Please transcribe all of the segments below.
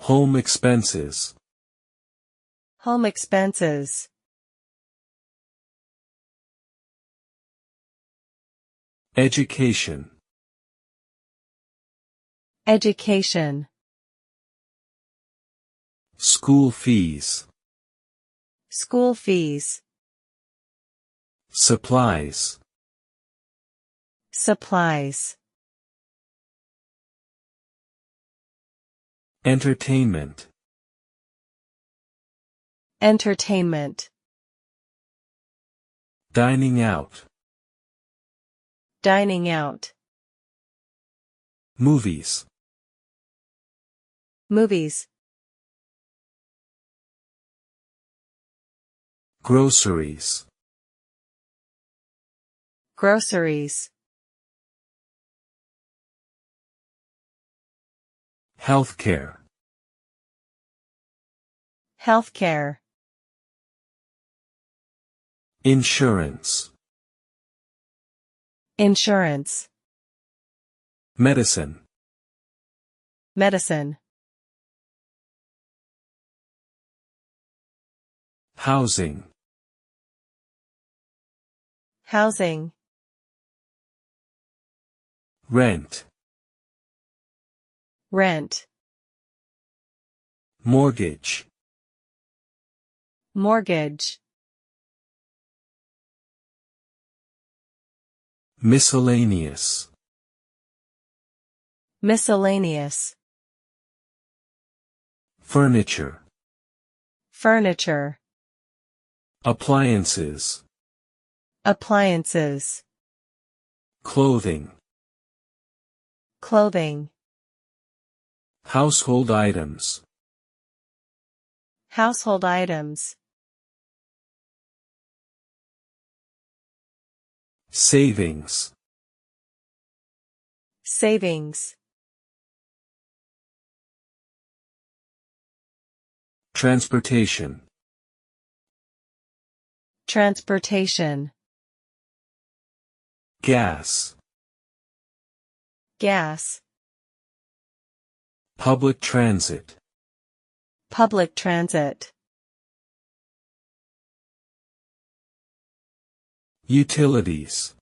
Home expenses. Home expenses. Education. Education. School fees. School fees. Supplies. Supplies. Entertainment. Entertainment. Dining out. Dining out. Movies. Movies. Groceries. Groceries. Healthcare. Healthcare. Insurance. Insurance. Medicine. Medicine. Housing. Housing. Rent. Rent. Mortgage. Mortgage. Miscellaneous. Miscellaneous. Furniture. Furniture. Appliances. Appliances. Clothing. Clothing. Household items. Household items. Savings. Savings. Transportation. Transportation. Gas. Gas. Public transit. Public transit. Utilities.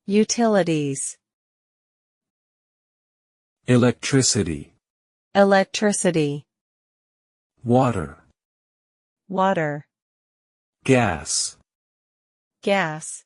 Utilities. Electricity. Electricity. Water. Water. Gas. Gas.